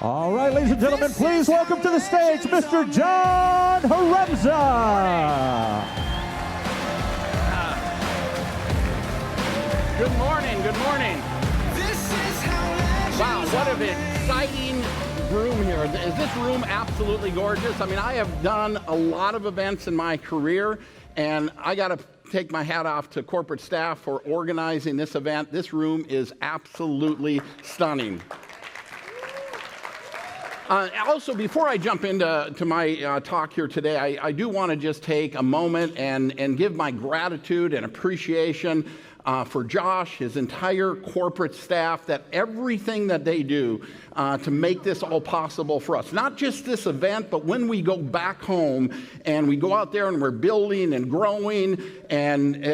All right, ladies and gentlemen, please welcome to the stage Mr. John Haremza. Good morning, good morning. Wow, what an exciting room here. Is this room absolutely gorgeous? I mean, I have done a lot of events in my career, and I got to take my hat off to corporate staff for organizing this event. This room is absolutely stunning. Also, before I jump into my talk here today, I do want to just take a moment and give my gratitude and appreciation for Josh, his entire corporate staff, that everything that they do to make this all possible for us. Not just this event, but when we go back home and we go out there and we're building and growing and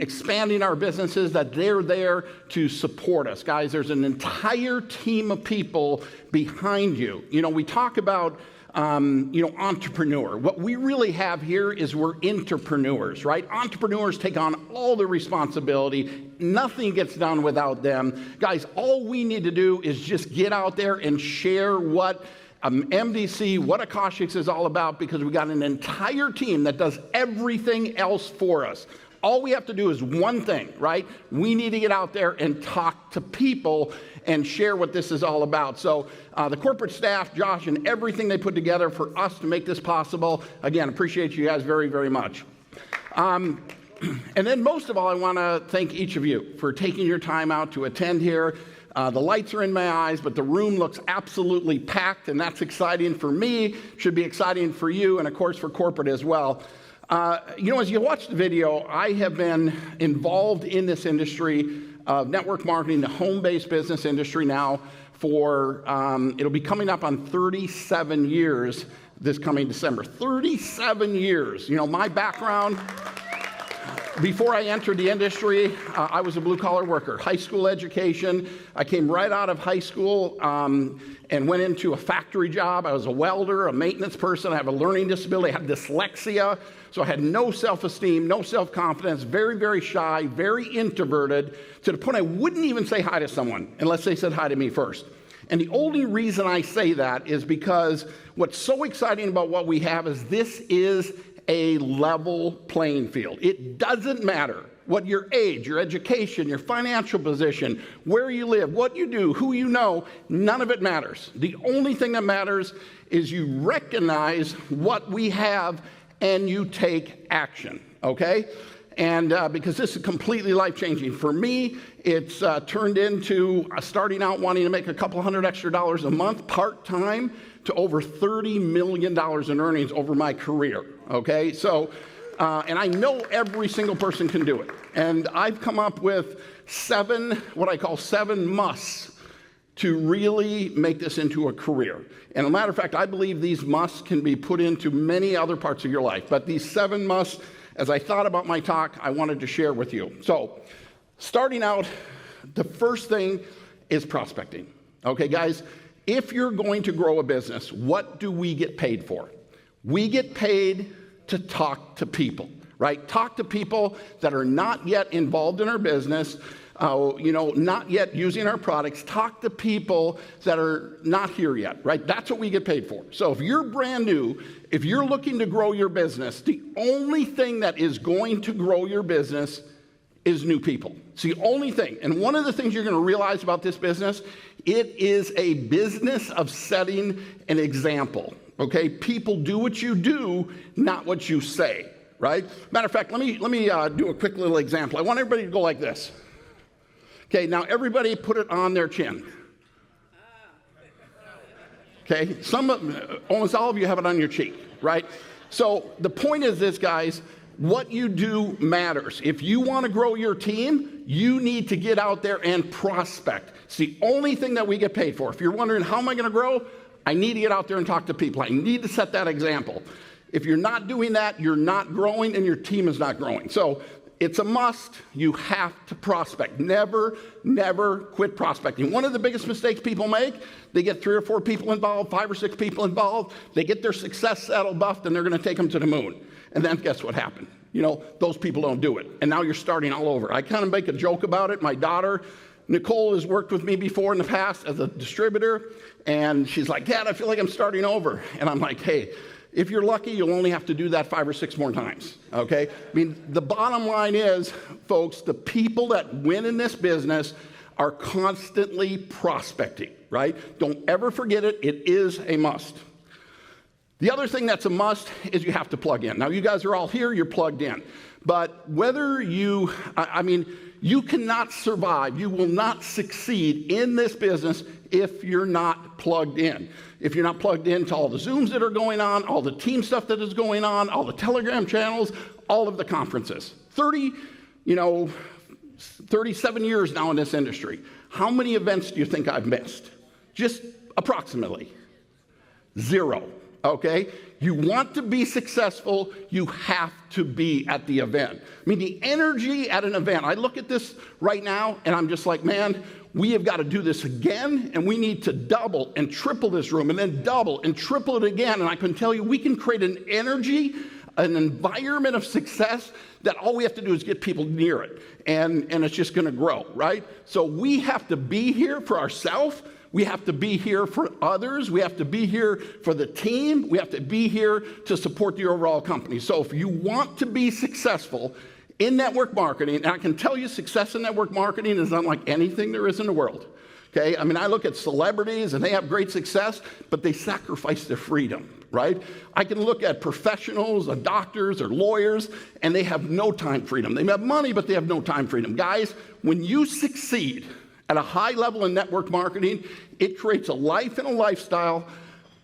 expanding our businesses, that they're there to support us. Guys, there's an entire team of people behind you. You know, we talk about entrepreneur. What we really have here is we're entrepreneurs, right? Entrepreneurs take on all the responsibility. Nothing gets done without them. Guys, all we need to do is just get out there and share what MDC, what Akashics is all about, because we got an entire team that does everything else for us. All we have to do is one thing, right? We need to get out there and talk to people and share what this is all about. So the corporate staff, Josh, and everything they put together for us to make this possible, again, appreciate you guys very, very much. And then most of all, I want to thank each of you for taking your time out to attend here. The lights are in my eyes, but the room looks absolutely packed, and that's exciting for me, should be exciting for you, and of course for corporate as well. As you watch the video, I have been involved in this industry of network marketing, the home-based business industry now for, it'll be coming up on 37 years this coming December. 37 years. You know, my background, before I entered the industry, I was a blue-collar worker, high school education. I came right out of high school and went into a factory job. I was a welder, a maintenance person. I have a learning disability. I had dyslexia, so I had no self-esteem, no self-confidence, very, very shy, very introverted, to the point I wouldn't even say hi to someone unless they said hi to me first. And the only reason I say that is because what's so exciting about what we have is this is a level playing field. It doesn't matter what your age, your education, your financial position, where you live, what you do, who you know, none of it matters. The only thing that matters is you recognize what we have and you take action, okay? And because this is completely life-changing. For me, it's turned into starting out wanting to make a couple $100 extra a month part-time to over $30 million in earnings over my career, okay? So, and I know every single person can do it. And I've come up with what I call seven musts to really make this into a career. And as a matter of fact, I believe these musts can be put into many other parts of your life. But these seven musts, as I thought about my talk, I wanted to share with you. So, starting out, the first thing is prospecting. Okay, guys? If you're going to grow a business, what do we get paid for? We get paid to talk to people, right? Talk to people that are not yet involved in our business, not yet using our products. Talk to people that are not here yet, right? That's what we get paid for. So if you're brand new, if you're looking to grow your business, the only thing that is going to grow your business is new people. It's the only thing. And one of the things you're going to realize about this business, it is a business of setting an example, okay? People do what you do, not what you say, right? Matter of fact, let me do a quick little example. I want everybody to go like this. Okay, now everybody put it on their chin. Okay, almost all of you have it on your cheek, right? So the point is this, guys, what you do matters. If you want to grow your team, you need to get out there and prospect. It's the only thing that we get paid for. If you're wondering, how am I going to grow? I need to get out there and talk to people. I need to set that example. If you're not doing that, you're not growing and your team is not growing. So it's a must. You have to prospect. Never, never quit prospecting. One of the biggest mistakes people make, they get 3 or 4 people involved, 5 or 6 people involved. They get their success saddle buffed and they're going to take them to the moon. And then guess what happened? Those people don't do it. And now you're starting all over. I kind of make a joke about it. My daughter, Nicole has worked with me before in the past as a distributor, and she's like, Dad, I feel like I'm starting over. And I'm like, hey, if you're lucky, you'll only have to do that 5 or 6 more times, okay? I mean, the bottom line is, folks, the people that win in this business are constantly prospecting, right? Don't ever forget it. It is a must. The other thing that's a must is you have to plug in. Now, you guys are all here. You're plugged in. But whether you cannot survive, you will not succeed in this business if you're not plugged in. If you're not plugged into all the Zooms that are going on, all the team stuff that is going on, all the Telegram channels, all of the conferences. 37 years now in this industry. How many events do you think I've missed? Just approximately. 0. Okay? You want to be successful, you have to be at the event. I mean, the energy at an event, I look at this right now and I'm just like, man, we have got to do this again, and we need to double and triple this room, and then double and triple it again. And I can tell you, we can create an energy, an environment of success that all we have to do is get people near it, and it's just going to grow, right? So we have to be here for ourselves. We have to be here for others. We have to be here for the team. We have to be here to support the overall company. So if you want to be successful in network marketing, and I can tell you success in network marketing is unlike anything there is in the world. Okay? I mean, I look at celebrities and they have great success, but they sacrifice their freedom, right? I can look at professionals, or doctors, or lawyers, and they have no time freedom. They have money, but they have no time freedom. Guys, when you succeed at a high level in network marketing, it creates a life and a lifestyle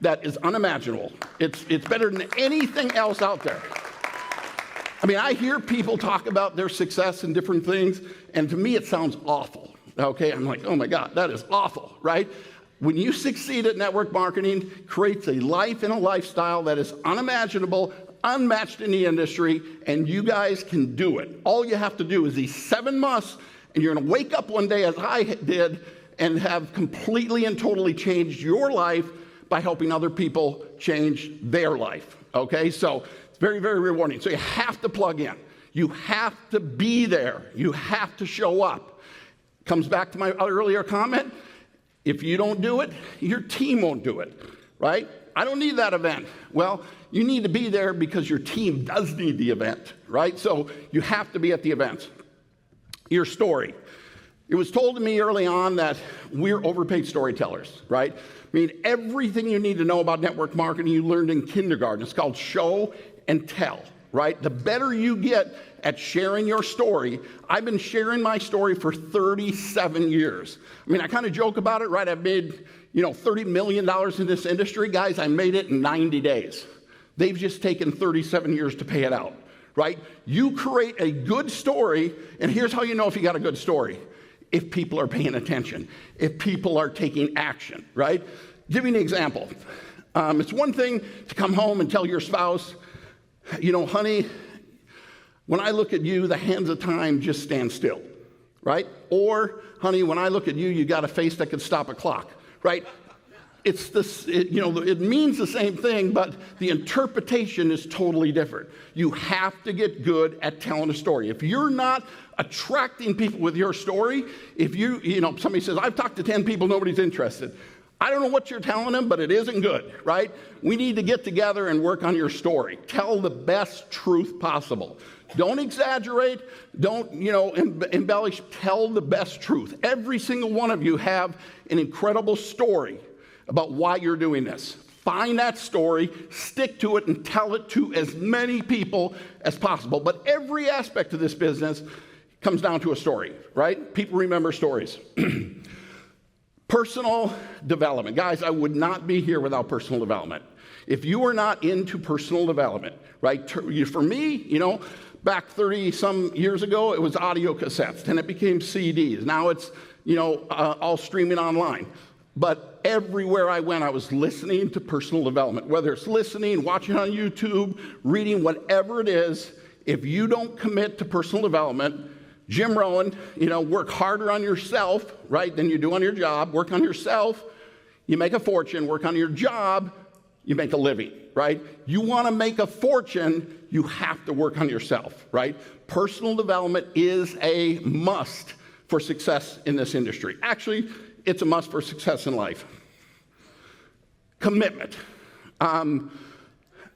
that is unimaginable. It's better than anything else out there. I mean, I hear people talk about their success in different things, and to me it sounds awful, okay? I'm like, oh my God, that is awful, right? When you succeed at network marketing, creates a life and a lifestyle that is unimaginable, unmatched in the industry, and you guys can do it. All you have to do is these 7 musts, and you're gonna wake up one day as I did and have completely and totally changed your life by helping other people change their life, okay? So it's very, very rewarding. So you have to plug in. You have to be there. You have to show up. Comes back to my earlier comment. If you don't do it, your team won't do it, right? I don't need that event. Well, you need to be there because your team does need the event, right? So you have to be at the events. Your story. It was told to me early on that we're overpaid storytellers, right? I mean, everything you need to know about network marketing you learned in kindergarten. It's called show and tell, right? The better you get at sharing your story, I've been sharing my story for 37 years. I mean, I kind of joke about it, right? I've made, $30 million in this industry. Guys, I made it in 90 days. They've just taken 37 years to pay it out, right? You create a good story, and here's how you know if you got a good story. If people are paying attention, if people are taking action, right? Give you an example. It's one thing to come home and tell your spouse, honey, when I look at you, the hands of time just stand still, right? Or, honey, when I look at you, you got a face that could stop a clock, right? It's this, it means the same thing, but the interpretation is totally different. You have to get good at telling a story. If you're not attracting people with your story, if somebody says, I've talked to 10 people, nobody's interested. I don't know what you're telling them, but it isn't good, right? We need to get together and work on your story. Tell the best truth possible. Don't exaggerate. Don't, embellish. Tell the best truth. Every single one of you have an incredible story about why you're doing this. Find that story, stick to it, and tell it to as many people as possible. But every aspect of this business comes down to a story, right? People remember stories. Personal development. Guys, I would not be here without personal development. If you are not into personal development, right? For me, back 30-some years ago, it was audio cassettes. Then it became CDs. Now it's, all streaming online. But everywhere I went, I was listening to personal development. Whether it's listening, watching on YouTube, reading, whatever it is, if you don't commit to personal development, Jim Rohn, work harder on yourself, right, than you do on your job. Work on yourself, you make a fortune. Work on your job, you make a living, right? You want to make a fortune, you have to work on yourself, right? Personal development is a must for success in this industry. Actually, it's a must for success in life. Commitment. I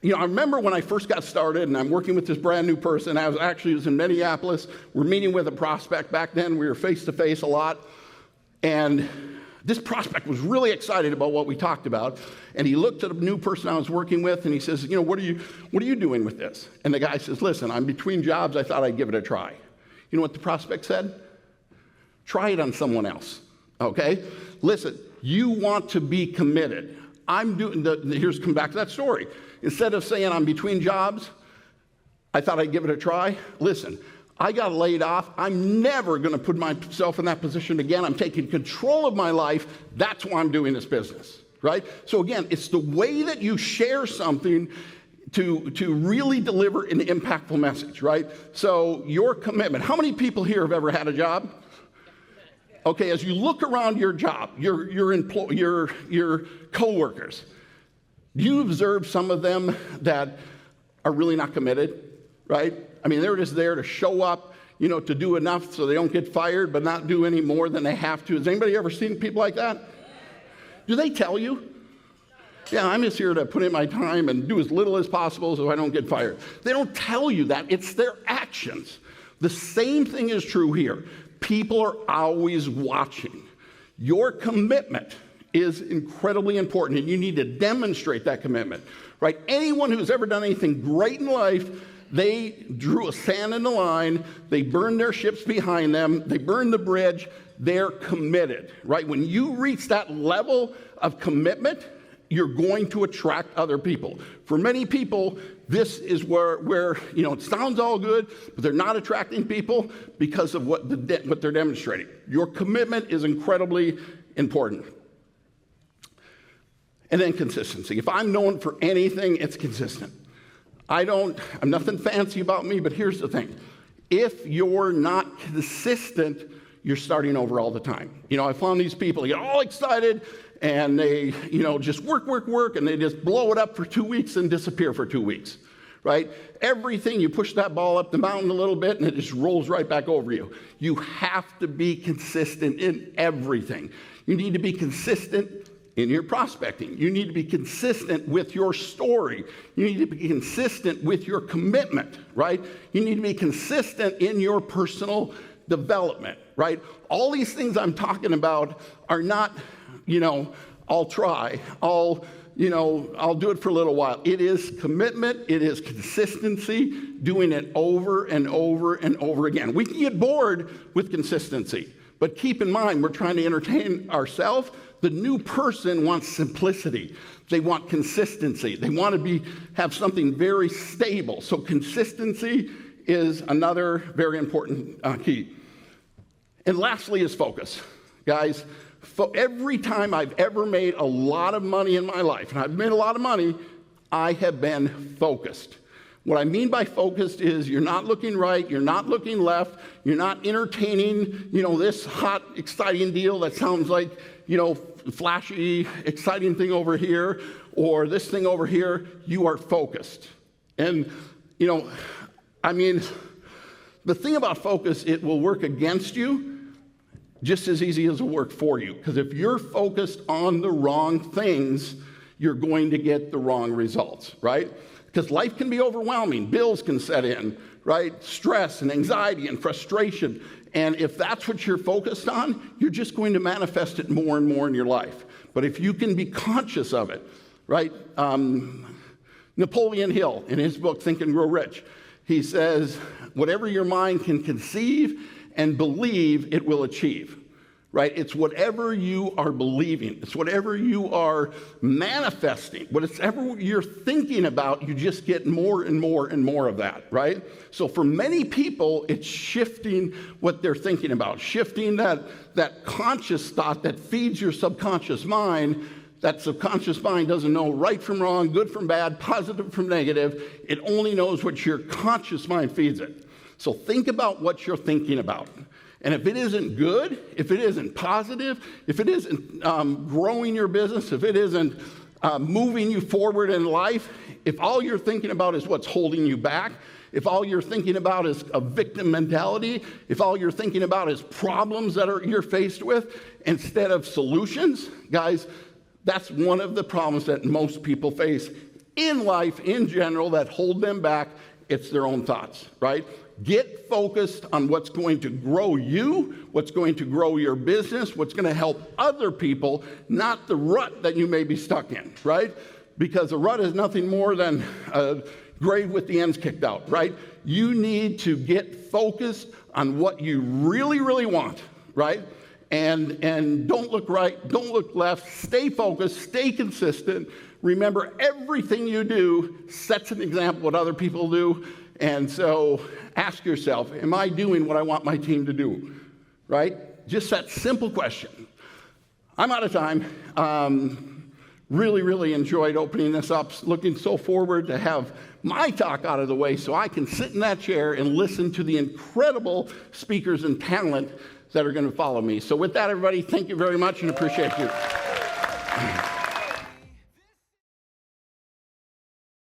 remember when I first got started and I'm working with this brand new person. I was in Minneapolis. We're meeting with a prospect. Back then, we were face to face a lot. And this prospect was really excited about what we talked about. And he looked at the new person I was working with and he says, what are you doing with this? And the guy says, listen, I'm between jobs. I thought I'd give it a try. You know what the prospect said? Try it on someone else, okay? Listen, you want to be committed. Here's come back to that story. Instead of saying I'm between jobs, I thought I'd give it a try. Listen, I got laid off. I'm never going to put myself in that position again. I'm taking control of my life. That's why I'm doing this business, right? So again, it's the way that you share something to really deliver an impactful message, right? So your commitment. How many people here have ever had a job? Okay, as you look around your job, your coworkers, do you observe some of them that are really not committed, right? I mean, they're just there to show up, to do enough so they don't get fired, but not do any more than they have to. Has anybody ever seen people like that? Do they tell you? Yeah, I'm just here to put in my time and do as little as possible so I don't get fired. They don't tell you that. It's their actions. The same thing is true here. People are always watching. Your commitment is incredibly important, and you need to demonstrate that commitment, right? Anyone who's ever done anything great in life, they drew a sand in the line, they burned their ships behind them, they burned the bridge, they're committed, right? When you reach that level of commitment, you're going to attract other people. For many people, this is where it sounds all good, but they're not attracting people because of what they're demonstrating. Your commitment is incredibly important. And then consistency. If I'm known for anything, it's consistent. I'm nothing fancy about me, but here's the thing. If you're not consistent, you're starting over all the time. I found these people get all excited and they, just work, and they just blow it up for 2 weeks and disappear for 2 weeks, right? Everything, you push that ball up the mountain a little bit and it just rolls right back over you. You have to be consistent in everything. You need to be consistent in your prospecting. You need to be consistent with your story. You need to be consistent with your commitment, right? You need to be consistent in your personal development, right? All these things I'm talking about are not, I'll try, I'll do it for a little while. It is commitment. It is consistency, doing it over and over and over again. We can get bored with consistency, but keep in mind, we're trying to entertain ourselves. The new person wants simplicity. They want consistency. They want to have something very stable. So consistency is another very important key. And lastly is focus. Guys, every time I've ever made a lot of money in my life, and I've made a lot of money, I have been focused. What I mean by focused is you're not looking right, you're not looking left, you're not entertaining, this hot, exciting deal that sounds like, flashy, exciting thing over here, or this thing over here. You are focused. And, the thing about focus, it will work against you just as easy as it will work for you. Because if you're focused on the wrong things, you're going to get the wrong results, right? Because life can be overwhelming. Bills can set in, right? Stress and anxiety and frustration. And if that's what you're focused on, you're just going to manifest it more and more in your life. But if you can be conscious of it, right? Napoleon Hill, in his book, Think and Grow Rich, he says, whatever your mind can conceive and believe, it will achieve. Right? It's whatever you are believing. It's whatever you are manifesting. Whatever you're thinking about, you just get more and more and more of that, right? So for many people, it's shifting what they're thinking about, shifting that conscious thought that feeds your subconscious mind. That subconscious mind doesn't know right from wrong, good from bad, positive from negative. It only knows what your conscious mind feeds it. So think about what you're thinking about. And if it isn't good, if it isn't positive, if it isn't growing your business, if it isn't moving you forward in life, if all you're thinking about is what's holding you back, if all you're thinking about is a victim mentality, if all you're thinking about is problems that you're faced with instead of solutions, guys, that's one of the problems that most people face in life in general that hold them back. It's their own thoughts, right? Get focused on what's going to grow you, what's going to grow your business, what's going to help other people, not the rut that you may be stuck in, right? Because a rut is nothing more than a grave with the ends kicked out, right? You need to get focused on what you really, really want, right? And don't look right, don't look left, stay focused, stay consistent. Remember, everything you do sets an example of what other people do. And so ask yourself, am I doing what I want my team to do, right? Just that simple question. I'm out of time. Really, really enjoyed opening this up. Looking so forward to have my talk out of the way so I can sit in that chair and listen to the incredible speakers and talent that are going to follow me. So with that, everybody, thank you very much and appreciate you.